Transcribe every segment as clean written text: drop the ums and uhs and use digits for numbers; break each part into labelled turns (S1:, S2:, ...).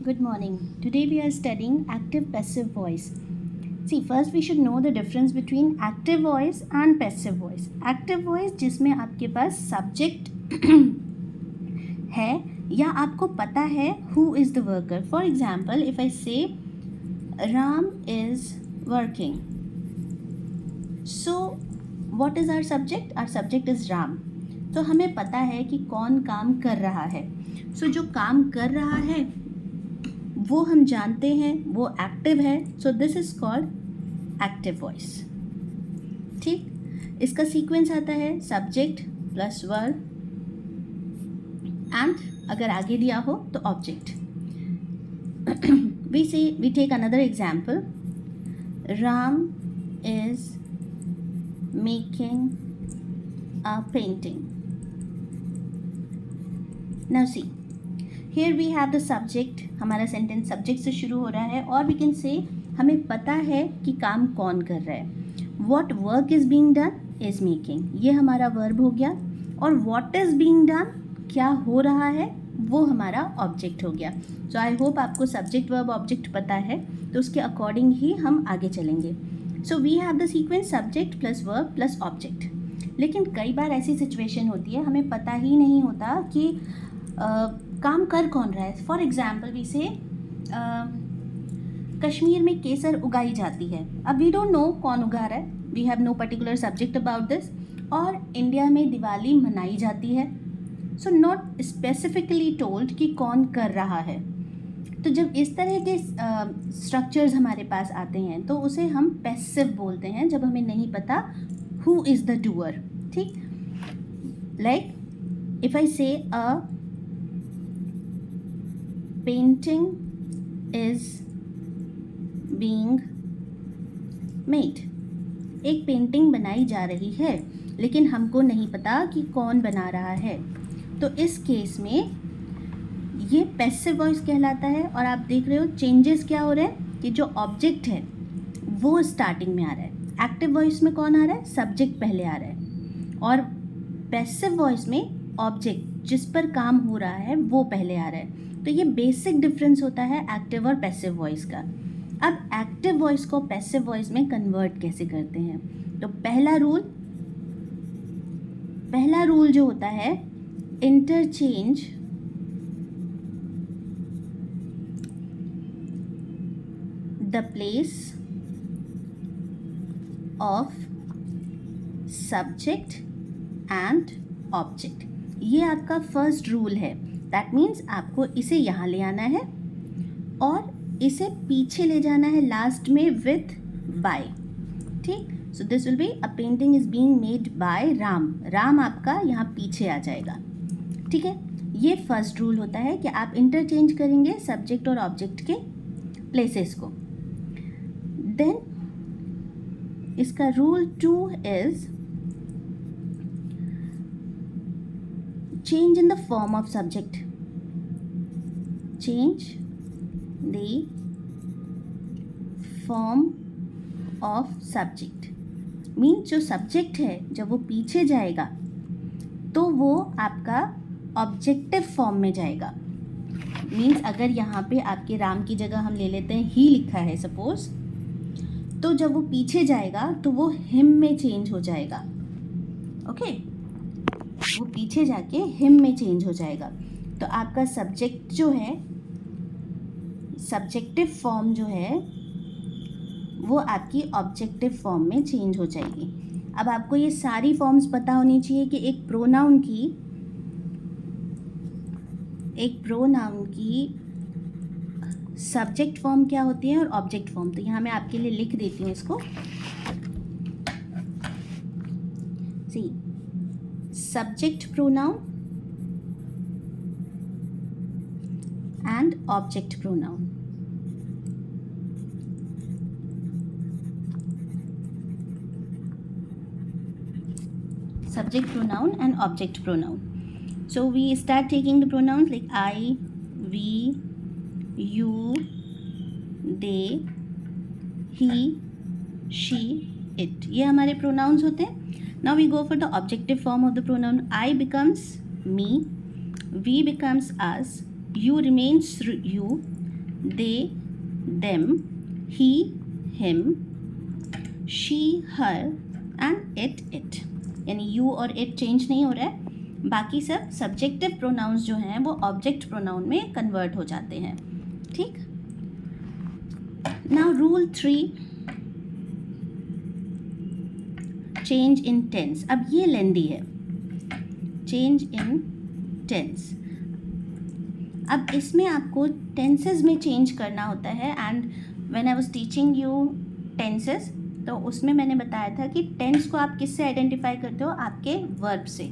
S1: Good morning. Today we are studying active passive voice. See, first we should know the difference between active voice and passive voice. Active voice जिसमें आपके पास subject है या आपको पता है who is the worker. For example, if I say Ram is working. So what is our subject? Our subject is Ram. तो हमें पता है कि कौन काम कर रहा है. So जो काम कर रहा है वो हम जानते हैं, वो एक्टिव है. So this is called active voice. ठीक, इसका सीक्वेंस आता है सब्जेक्ट प्लस वर्ब एंड अगर आगे दिया हो तो object. We take another example. Ram is making a painting. Now see, here we have the subject. हमारा सेंटेंस सब्जेक्ट से शुरू हो रहा है और we can say हमें पता है कि काम कौन कर रहा है. what work is being done is making. ये हमारा वर्ब हो गया. और what is being done, क्या हो रहा है, वो हमारा ऑब्जेक्ट हो गया. सो आई होप आपको सब्जेक्ट वर्ब ऑब्जेक्ट पता है, तो उसके अकॉर्डिंग ही हम आगे चलेंगे. So we have the sequence subject plus verb plus object. लेकिन कई बार ऐसी सिचुएशन होती है हमें पता ही नहीं होता कि काम कर कौन रहा है. फॉर एग्जाम्पल वी से कश्मीर में केसर उगाई जाती है. अब वी डोंट नो कौन उगा रहा है, we have no particular subject about this. और इंडिया में दिवाली मनाई जाती है. सो नॉट स्पेसिफिकली टोल्ड कि कौन कर रहा है. तो जब इस तरह के स्ट्रक्चर्स हमारे पास आते हैं तो उसे हम पैसिव बोलते हैं, जब हमें नहीं पता हु इज़ द डूअर. ठीक, लाइक इफ आई से अ painting is being made. एक पेंटिंग बनाई जा रही है लेकिन हमको नहीं पता कि कौन बना रहा है. तो इस केस में ये पैसिव वॉइस कहलाता है. और आप देख रहे हो चेंजेस क्या हो रहे हैं कि जो ऑब्जेक्ट है वो स्टार्टिंग में आ रहा है. एक्टिव वॉइस में कौन आ रहा है, सब्जेक्ट पहले आ रहा है. और पैसिव वॉइस में ऑब्जेक्ट जिस पर काम हो रहा है वो पहले आ रहा है. तो ये बेसिक डिफरेंस होता है एक्टिव और पैसिव वॉइस का. अब एक्टिव वॉइस को पैसिव वॉइस में कन्वर्ट कैसे करते हैं, तो पहला रूल जो होता है, interchange the place of subject and object. ये आपका फर्स्ट रूल है. दैट मीन्स आपको इसे यहाँ ले आना है और इसे पीछे ले जाना है लास्ट में विथ बाय. ठीक, so this will be a painting is being made by Ram. Ram आपका यहाँ पीछे आ जाएगा. ठीक है, ये फर्स्ट रूल होता है कि आप इंटरचेंज करेंगे सब्जेक्ट और ऑब्जेक्ट के प्लेसेस को. देन इसका rule 2 is change in the form of subject. Change the form of subject. Mean जो सब्जेक्ट है जब वो पीछे जाएगा तो वो आपका ऑब्जेक्टिव फॉर्म में जाएगा. मीन्स अगर यहाँ पे आपके राम की जगह हम ले लेते हैं ही लिखा है सपोज, तो जब वो पीछे जाएगा तो वो हिम में चेंज हो जाएगा. ओके, वो पीछे जाके हिम में चेंज हो जाएगा. तो आपका सब्जेक्ट जो है, सब्जेक्टिव फॉर्म जो है वो आपकी ऑब्जेक्टिव फॉर्म में चेंज हो जाएगी. अब आपको ये सारी फॉर्म्स पता होनी चाहिए कि एक प्रोनाउन की सब्जेक्ट फॉर्म क्या होती है और ऑब्जेक्ट फॉर्म. तो यहाँ मैं आपके लिए लिख देती हूँ इसको. सी, subject pronoun and object pronoun. Subject pronoun and object pronoun. So we start taking the pronouns like I, we, you, they, he, she, it. ये हमारे pronouns होते हैं. Now we go for the objective form of the pronoun. I becomes me, we becomes us, you remains you, they, them, he, him, she, her and it. यानी you और it change नहीं हो रहा है, बाकी सब सब्जेक्टिव प्रोनाउंस जो हैं वो ऑब्जेक्ट प्रोनाउन में कन्वर्ट हो जाते हैं। ठीक, now rule 3, change in tense. अब ये लेंदी है, चेंज इन टेंस। अब इसमें आपको टेंसेस में चेंज करना होता है, and when I was teaching you tenses, तो उसमें मैंने बताया था कि टेंस को आप किससे आइडेंटिफाई करते हो, आपके वर्ब से,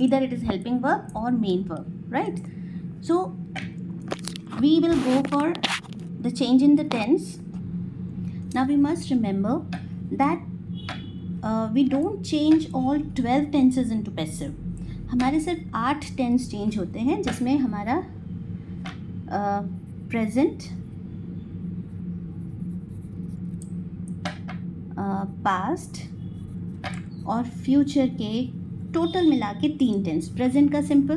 S1: either it is helping verb और main verb, right. So we will go for the change in the tense. Now we must remember that we don't change all 12 tenses into passive. हमारे सिर्फ 8 tense change होते हैं, जिसमें हमारा present, past और future के total मिला के 3 टेंस। प्रेजेंट का सिंपल,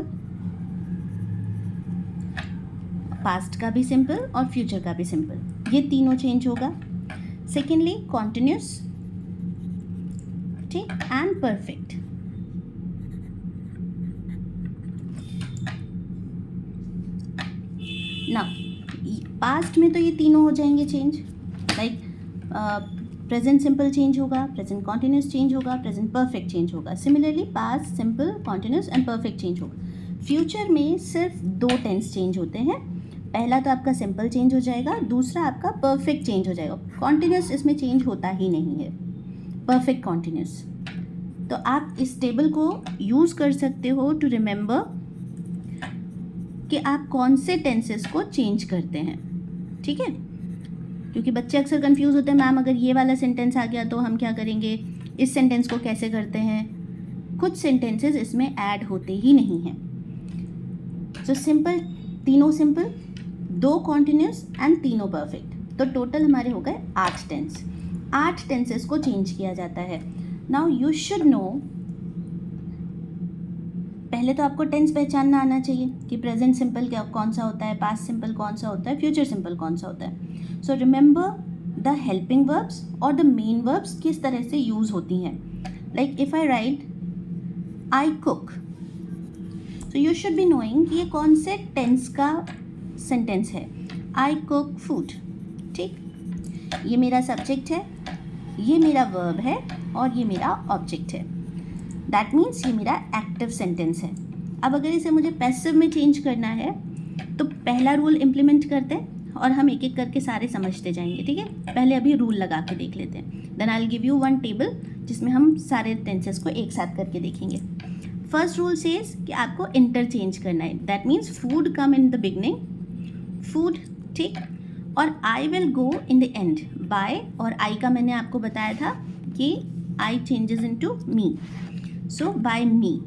S1: पास्ट का भी सिंपल और फ्यूचर का भी सिंपल, ये तीनों चेंज होगा। सेकेंडली कॉन्टिन्यूस, ठीक, एंड परफेक्ट। नाउ पास्ट में तो ये तीनों हो जाएंगे change, like present simple change होगा, प्रेजेंट कॉन्टिन्यूस चेंज होगा, प्रेजेंट परफेक्ट चेंज होगा। Similarly past simple, continuous and perfect change होगा। फ्यूचर में सिर्फ 2 टेंस चेंज होते हैं, पहला तो आपका सिंपल चेंज हो जाएगा, दूसरा आपका परफेक्ट चेंज हो जाएगा। कॉन्टिन्यूस इसमें चेंज होता ही नहीं है, परफेक्ट कॉन्टिन्यूस। तो आप इस टेबल को यूज़ कर सकते हो टू रिमेंबर कि आप कौन से टेंसेस को चेंज करते हैं, ठीक है। क्योंकि बच्चे अक्सर कंफ्यूज होते हैं, मैम अगर ये वाला सेंटेंस आ गया तो हम क्या करेंगे, इस सेंटेंस को कैसे करते हैं। कुछ सेंटेंसेस इसमें ऐड होते ही नहीं हैं। तो सिंपल, तीनों सिंपल, 2 कॉन्टिन्यूस एंड तीनों परफेक्ट, तो टोटल हमारे हो गए 8 टेंस। 8 टेंसेस को चेंज किया जाता है। नाउ यू शुड नो, पहले तो आपको टेंस पहचानना आना चाहिए कि प्रेजेंट सिंपल क्या कौन सा होता है, पास्ट सिंपल कौन सा होता है, फ्यूचर सिंपल कौन सा होता है। So remember the helping verbs और द मेन वर्ब्स किस तरह से यूज होती हैं। Like if I right I cook, so you should be knowing कि ये कौन से टेंस का सेंटेंस है। आई कुक फूड, ठीक, ये मेरा सब्जेक्ट है, ये मेरा वर्ब है और ये मेरा ऑब्जेक्ट है। दैट मीन्स ये मेरा एक्टिव सेंटेंस है। अब अगर इसे मुझे पैसिव में चेंज करना है तो पहला रूल इम्प्लीमेंट करते हैं और हम एक एक करके सारे समझते जाएंगे, ठीक है। पहले अभी रूल लगा के देख लेते हैं, then I will give you 1 table जिसमें हम सारे टेंसेस को एक साथ करके देखेंगे। फर्स्ट रूल सेज कि आपको इंटरचेंज करना है, that means food come in the beginning, food, ठीक, और I will go in the end. By और आई का मैंने आपको बताया था कि I changes into me, so by me,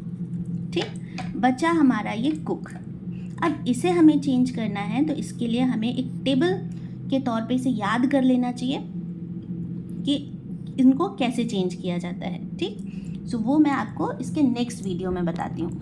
S1: ठीक। बचा हमारा ये कुक। अब इसे हमें चेंज करना है तो इसके लिए हमें एक टेबल के तौर पे इसे याद कर लेना चाहिए कि इनको कैसे चेंज किया जाता है, ठीक। सो वो मैं आपको इसके नेक्स्ट वीडियो में बताती हूँ।